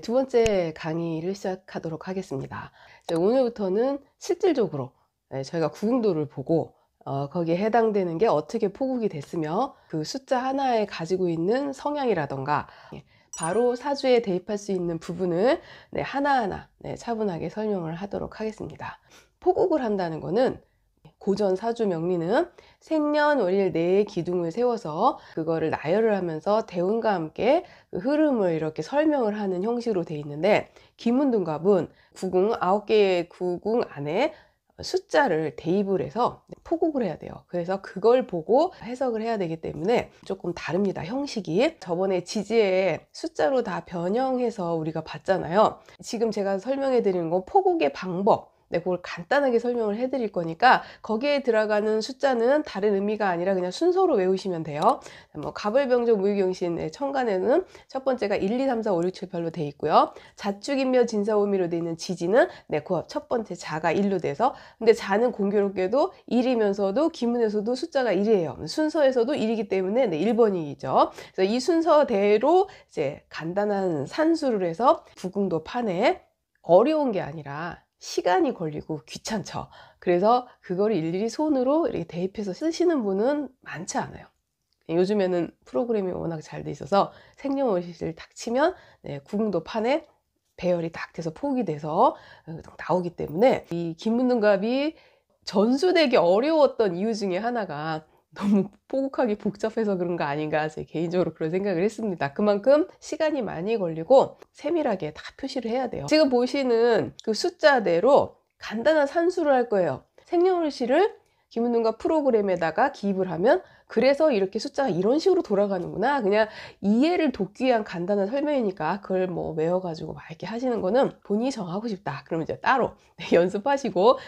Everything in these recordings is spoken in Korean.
두 번째 강의를 시작하도록 하겠습니다. 오늘부터는 실질적으로 저희가 구궁도를 보고 거기에 해당되는 게 어떻게 포국이 됐으며 그 숫자 하나에 가지고 있는 성향이라던가 바로 사주에 대입할 수 있는 부분을 하나하나 차분하게 설명을 하도록 하겠습니다. 포국을 한다는 거는 고전 사주 명리는 생년월일 내의 기둥을 세워서 그거를 나열을 하면서 대운과 함께 그 흐름을 이렇게 설명을 하는 형식으로 되어 있는데, 기문둔갑은 구궁 9개의 구궁 안에 숫자를 대입을 해서 포국을 해야 돼요. 그래서 그걸 보고 해석을 해야 되기 때문에 조금 다릅니다. 형식이 저번에 지지에 숫자로 다 변형해서 우리가 봤잖아요. 지금 제가 설명해 드리는 건 포국의 방법, 그걸 간단하게 설명을 해 드릴 거니까 거기에 들어가는 숫자는 다른 의미가 아니라 그냥 순서로 외우시면 돼요. 갑을병정 무유경신 천간에는 첫 번째가 1, 2, 3, 4, 5, 6, 7, 8로 돼 있고요. 자축인묘 진사오미로 돼 있는 지지는 그 첫 번째 자가 1로 돼서, 근데 자는 공교롭게도 1이면서도 기문에서도 숫자가 1이에요. 순서에서도 1이기 때문에 1번이죠. 그래서 이 순서대로 이제 간단한 산수를 해서 구궁도 판에 어려운 게 아니라 시간이 걸리고 귀찮죠. 그래서 그거를 일일이 손으로 이렇게 대입해서 쓰시는 분은 많지 않아요. 요즘에는 프로그램이 워낙 잘 돼 있어서 생년월일을 딱 치면 구궁도 판에 배열이 딱 돼서 포국이 돼서 나오기 때문에, 이 기문둔갑이 전수되기 어려웠던 이유 중에 하나가 너무 포국하기 복잡해서 그런 거 아닌가, 제 개인적으로 그런 생각을 했습니다. 그만큼 시간이 많이 걸리고 세밀하게 다 표시를 해야 돼요. 지금 보시는 그 숫자대로 간단한 산수를 할 거예요. 생년월일을 기문둔갑 프로그램에다가 기입을 하면, 그래서 이렇게 숫자가 이런 식으로 돌아가는구나, 그냥 이해를 돕기 위한 간단한 설명이니까 그걸 외워가지고 막 이렇게 하시는 거는 본인이 정하고 싶다 그러면 이제 따로 연습하시고,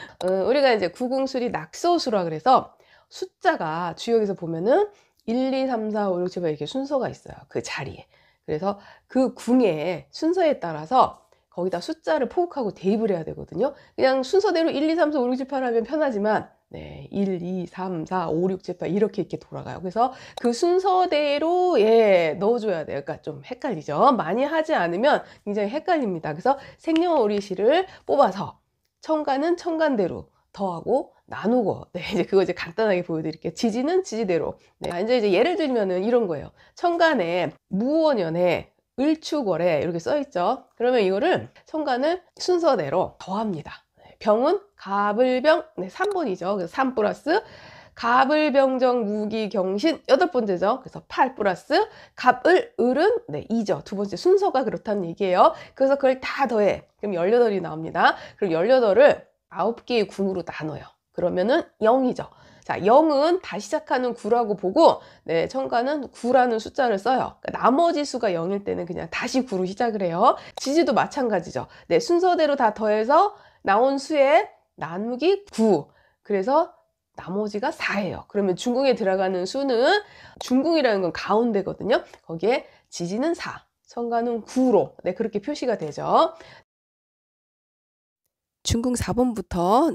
우리가 이제 구궁술이 낙서수라 그래서 숫자가 주역에서 보면은 1, 2, 3, 4, 5, 6, 7, 8 이렇게 순서가 있어요. 그 자리에. 그래서 그 궁의 순서에 따라서 거기다 숫자를 포국하고 대입을 해야 되거든요. 그냥 순서대로 1, 2, 3, 4, 5, 6, 7, 8 하면 편하지만 1, 2, 3, 4, 5, 6, 7, 8 이렇게 돌아가요. 그래서 그 순서대로 넣어줘야 돼요. 그러니까 좀 헷갈리죠. 많이 하지 않으면 굉장히 헷갈립니다. 그래서 생년월일을 뽑아서 천간은 천간대로 더하고 나누고, 이제 그거 이제 간단하게 보여드릴게요. 지지는 지지대로. 이제 예를 들면은 이런 거예요. 천간에 무원년에 을축월에 이렇게 써 있죠. 그러면 이거를 천간을 순서대로 더합니다. 병은 갑을병 3번이죠. 그래서 3 플러스 갑을병정 무기경신 8번째죠. 그래서 8 플러스 갑을 을은 2죠. 두 번째 순서가 그렇다는 얘기예요. 그래서 그걸 다 더해. 그럼 18이 나옵니다. 그럼 18을 9개의 궁으로 나눠요. 그러면은 0이죠. 자, 0은 다시 시작하는 9라고 보고, 천간은 9라는 숫자를 써요. 그러니까 나머지 수가 0일 때는 그냥 다시 9로 시작을 해요. 지지도 마찬가지죠. 순서대로 다 더해서 나온 수에 나누기 9. 그래서 나머지가 4예요. 그러면 중궁에 들어가는 수는, 중궁이라는 건 가운데거든요. 거기에 지지는 4, 천간은 9로 그렇게 표시가 되죠. 중궁 4번부터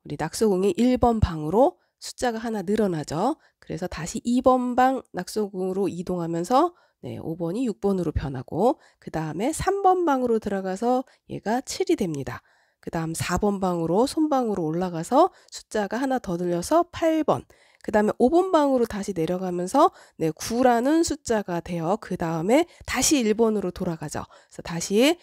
우리 낙소궁이 1번 방으로 숫자가 하나 늘어나죠. 그래서 다시 2번 방 낙소궁으로 이동하면서 5번이 6번으로 변하고, 그 다음에 3번 방으로 들어가서 얘가 7이 됩니다. 그 다음 4번 방으로 손방으로 올라가서 숫자가 하나 더 늘려서 8번, 그 다음에 5번 방으로 다시 내려가면서 9라는 숫자가 돼요. 그 다음에 다시 1번으로 돌아가죠. 그래서 다시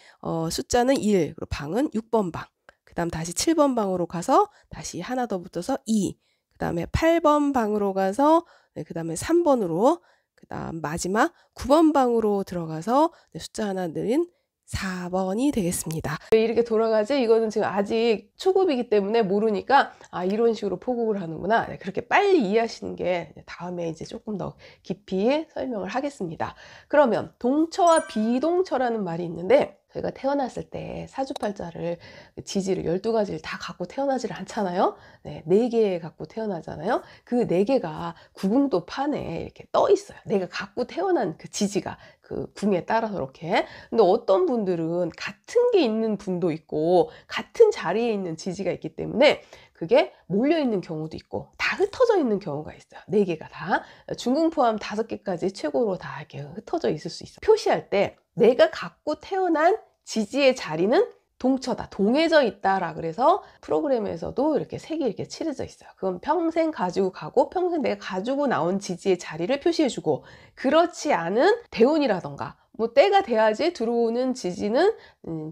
숫자는 1, 그리고 방은 6번 방, 그 다음 다시 7번 방으로 가서 다시 하나 더 붙어서 2, 그 다음에 8번 방으로 가서 그 다음에 3번으로, 그 다음 마지막 9번 방으로 들어가서 숫자 하나 늘린 4번이 되겠습니다. 왜 이렇게 돌아가지? 이거는 지금 아직 초급이기 때문에 모르니까 이런 식으로 포국을 하는구나, 그렇게 빨리 이해하시는 게 다음에 이제 조금 더 깊이 설명을 하겠습니다. 그러면 동처와 비동처라는 말이 있는데, 저희가 태어났을 때 사주팔자를, 지지를 12가지를 다 갖고 태어나지를 않잖아요. 4개 갖고 태어나잖아요. 그 4개가 구궁도 판에 이렇게 떠 있어요. 내가 갖고 태어난 그 지지가 그 궁에 따라서 이렇게. 근데 어떤 분들은 같은 게 있는 분도 있고 같은 자리에 있는 지지가 있기 때문에 그게 몰려 있는 경우도 있고 다 흩어져 있는 경우가 있어요. 4개가 다. 중궁 포함 5개까지 최고로 다 이렇게 흩어져 있을 수 있어요. 표시할 때 내가 갖고 태어난 지지의 자리는 동처다, 동해져 있다라 그래서 프로그램에서도 이렇게 색이 이렇게 칠해져 있어요. 그건 평생 가지고 가고 평생 내가 가지고 나온 지지의 자리를 표시해주고, 그렇지 않은 대운이라던가 뭐 때가 돼야지 들어오는 지지는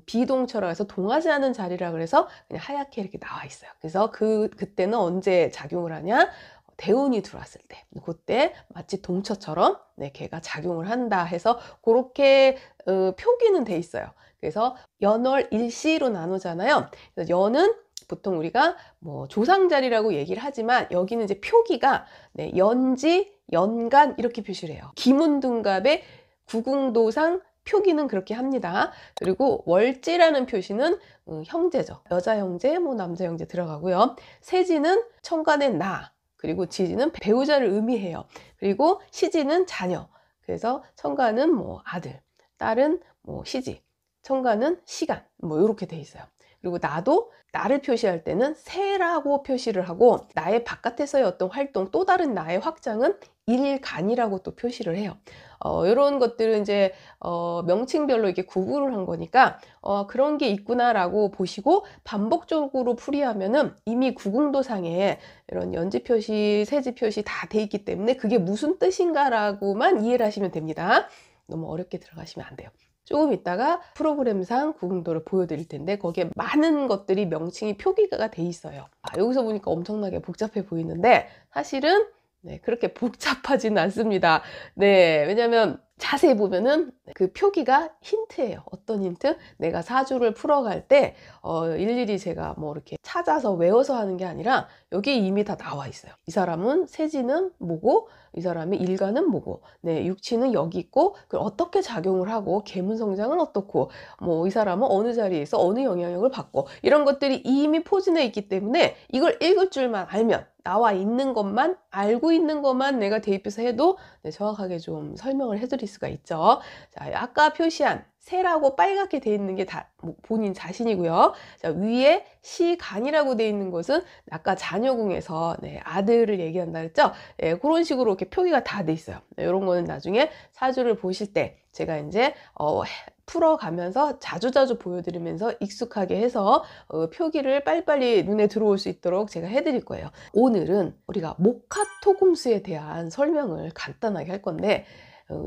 비동처라 해서 동하지 않은 자리라 그래서 그냥 하얗게 이렇게 나와 있어요. 그래서 그때는 언제 작용을 하냐? 대운이 들어왔을 때, 그때 마치 동처처럼 걔가 작용을 한다 해서 그렇게 표기는 돼 있어요. 그래서 연월 일시로 나누잖아요. 그래서 연은 보통 우리가 뭐 조상자리라고 얘기를 하지만 여기는 이제 표기가 연지, 연간 이렇게 표시를 해요. 기문둔갑의 구궁도상 표기는 그렇게 합니다. 그리고 월지라는 표시는 형제죠. 여자 형제, 뭐 남자 형제 들어가고요. 세지는 천간의 나, 그리고 지지는 배우자를 의미해요. 그리고 시지는 자녀. 그래서 천간은 뭐 아들, 딸은 뭐 시지, 천간은 시간, 뭐 이렇게 돼 있어요. 그리고 나도 나를 표시할 때는 새라고 표시를 하고, 나의 바깥에서의 어떤 활동, 또 다른 나의 확장은 일간이라고 또 표시를 해요. 이런 것들은 이제 명칭별로 이렇게 구분을 한 거니까 그런 게 있구나라고 보시고 반복적으로 풀이하면은 이미 구궁도상에 이런 연지 표시, 세지 표시 다 돼 있기 때문에 그게 무슨 뜻인가라고만 이해를 하시면 됩니다. 너무 어렵게 들어가시면 안 돼요. 조금 있다가 프로그램상 구궁도를 보여드릴 텐데 거기에 많은 것들이 명칭이 표기가 돼 있어요. 여기서 보니까 엄청나게 복잡해 보이는데 사실은 그렇게 복잡하지는 않습니다. 왜냐면 자세히 보면은 그 표기가 힌트예요. 어떤 힌트? 내가 사주를 풀어갈 때 일일이 제가 뭐 이렇게 찾아서 외워서 하는 게 아니라 여기 이미 다 나와 있어요. 이 사람은 세지는 뭐고, 이 사람의 일간은 뭐고, 육치는 여기 있고, 그걸 어떻게 작용을 하고, 계문성장은 어떻고, 뭐 이 사람은 어느 자리에서 어느 영향력을 받고, 이런 것들이 이미 포진해 있기 때문에 이걸 읽을 줄만 알면, 나와 있는 것만, 알고 있는 것만 내가 대입해서 해도 정확하게 좀 설명을 해드릴 수가 있죠. 자, 아까 표시한 새라고 빨갛게 돼 있는 게 다 본인 자신이고요. 자, 위에 시간이라고 돼 있는 것은 아까 자녀궁에서 아들을 얘기한다 그랬죠. 그런 식으로 이렇게 표기가 다 돼 있어요. 이런 거는 나중에 사주를 보실 때 제가 이제 풀어가면서 자주자주 보여드리면서 익숙하게 해서 표기를 빨리빨리 눈에 들어올 수 있도록 제가 해드릴 거예요. 오늘은 우리가 목화토금수에 대한 설명을 간단하게 할 건데,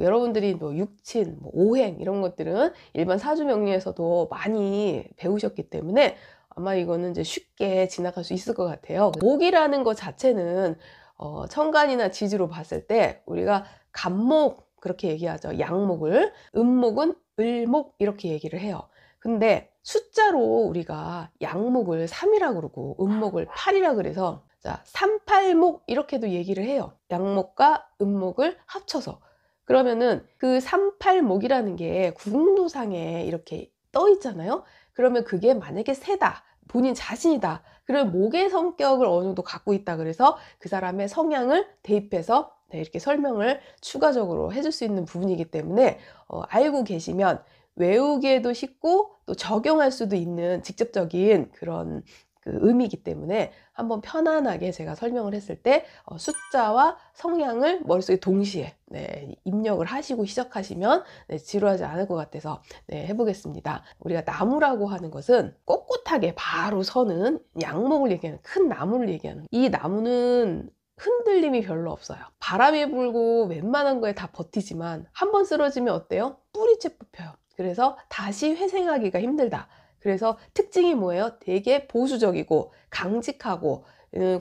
여러분들이 뭐 육친, 뭐 오행 이런 것들은 일반 사주명리에서도 많이 배우셨기 때문에 아마 이거는 이제 쉽게 지나갈 수 있을 것 같아요. 목이라는 것 자체는 천간이나 지지로 봤을 때 우리가 간목 그렇게 얘기하죠. 양목을. 음목은 을목 이렇게 얘기를 해요. 근데 숫자로 우리가 양목을 3이라고 그러고 음목을 8이라 그래서 자, 3팔목 이렇게도 얘기를 해요. 양목과 음목을 합쳐서. 그러면은 그 3팔목이라는 게 구궁도상에 이렇게 떠 있잖아요. 그러면 그게 만약에 새다, 본인 자신이다, 그럼 목의 성격을 어느 정도 갖고 있다 그래서 그 사람의 성향을 대입해서 이렇게 설명을 추가적으로 해줄 수 있는 부분이기 때문에 알고 계시면 외우기에도 쉽고 또 적용할 수도 있는 직접적인 그런 그 의미이기 때문에 한번 편안하게 제가 설명을 했을 때 숫자와 성향을 머릿속에 동시에 입력을 하시고 시작하시면 지루하지 않을 것 같아서 해보겠습니다. 우리가 나무라고 하는 것은 꼿꼿하게 바로 서는 양목을 얘기하는 큰 나무를 얘기하는, 이 나무는 흔들림이 별로 없어요. 바람이 불고 웬만한 거에 다 버티지만 한번 쓰러지면 어때요? 뿌리채 뽑혀요. 그래서 다시 회생하기가 힘들다. 그래서 특징이 뭐예요? 되게 보수적이고 강직하고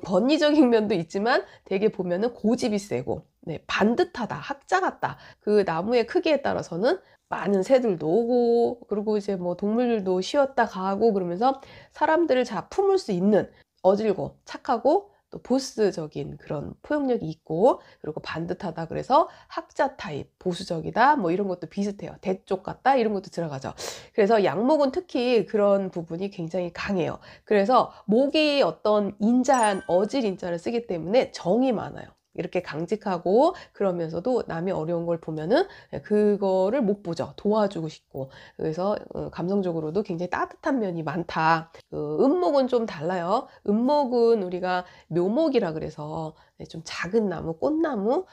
권위적인 면도 있지만 되게 보면은 고집이 세고 반듯하다, 학자 같다. 그 나무의 크기에 따라서는 많은 새들도 오고, 그리고 이제 뭐 동물들도 쉬었다 가고 그러면서 사람들을 잘 품을 수 있는, 어질고 착하고 또 보스적인 그런 포용력이 있고, 그리고 반듯하다 그래서 학자 타입, 보수적이다 뭐 이런 것도 비슷해요. 대쪽 같다 이런 것도 들어가죠. 그래서 양목은 특히 그런 부분이 굉장히 강해요. 그래서 목이 어떤 인자한 어질 인자를 쓰기 때문에 정이 많아요. 이렇게 강직하고 그러면서도 남이 어려운 걸 보면은 그거를 못 보죠. 도와주고 싶고. 그래서 감성적으로도 굉장히 따뜻한 면이 많다. 음목은 좀 달라요. 음목은 우리가 묘목이라 그래서 좀 작은 나무, 꽃나무,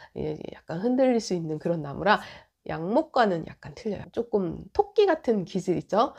약간 흔들릴 수 있는 그런 나무라 양목과는 약간 틀려요. 조금 토끼 같은 기질 있죠?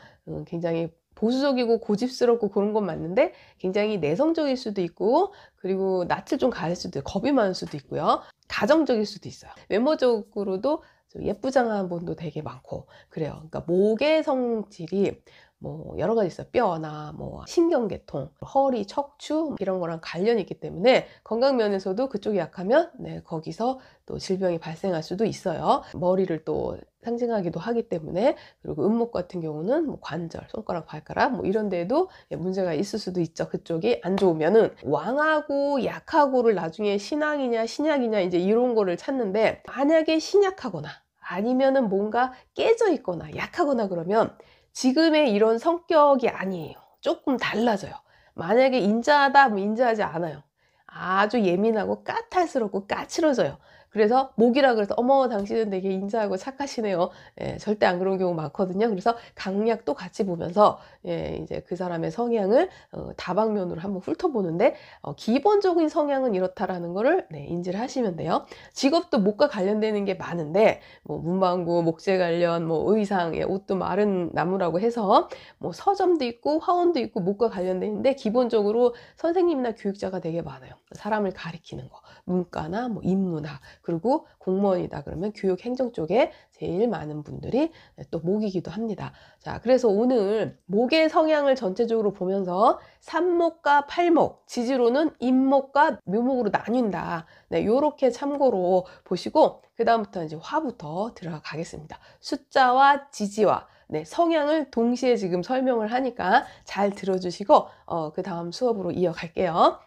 굉장히 보수적이고 고집스럽고 그런 건 맞는데 굉장히 내성적일 수도 있고, 그리고 낯을 좀 가릴 수도 있고, 겁이 많을 수도 있고요. 가정적일 수도 있어요. 외모적으로도 좀 예쁘장한 분도 되게 많고 그래요. 그러니까 목의 성질이 뭐 여러 가지 있어요. 뼈나 뭐 신경계통, 허리, 척추 이런 거랑 관련이 있기 때문에 건강 면에서도 그쪽이 약하면 네, 거기서 또 질병이 발생할 수도 있어요. 머리를 또 상징하기도 하기 때문에. 그리고 음목 같은 경우는 뭐 관절, 손가락, 발가락 뭐 이런 데에도 문제가 있을 수도 있죠. 그쪽이 안 좋으면은. 왕하고 약하고를 나중에 신앙이냐 신약이냐 이제 이런 거를 찾는데, 만약에 신약하거나 아니면은 뭔가 깨져 있거나 약하거나 그러면 지금의 이런 성격이 아니에요. 조금 달라져요. 만약에 인자하다, 뭐 인자하지 않아요. 아주 예민하고 까탈스럽고 까칠해져요. 그래서 목이라 그래서 어머 당신은 되게 인자하고 착하시네요. 예, 절대 안 그런 경우 많거든요. 그래서 강약도 같이 보면서 예, 이제 그 사람의 성향을 다방면으로 한번 훑어보는데, 기본적인 성향은 이렇다라는 거를 네, 인지를 하시면 돼요. 직업도 목과 관련되는 게 많은데 뭐 문방구, 목재 관련, 뭐 의상, 예, 옷도 마른 나무라고 해서 뭐 서점도 있고 화원도 있고 목과 관련되는데, 기본적으로 선생님이나 교육자가 되게 많아요. 사람을 가리키는 거, 문과나 뭐 인문학, 그리고 공무원이다 그러면 교육 행정 쪽에 제일 많은 분들이 또 목이기도 합니다. 자, 그래서 오늘 목의 성향을 전체적으로 보면서 삼목과 팔목, 지지로는 임목과 묘목으로 나뉜다. 네, 요렇게 참고로 보시고 그 다음부터 이제 화부터 들어가겠습니다. 숫자와 지지와 네, 성향을 동시에 지금 설명을 하니까 잘 들어주시고 그 다음 수업으로 이어갈게요.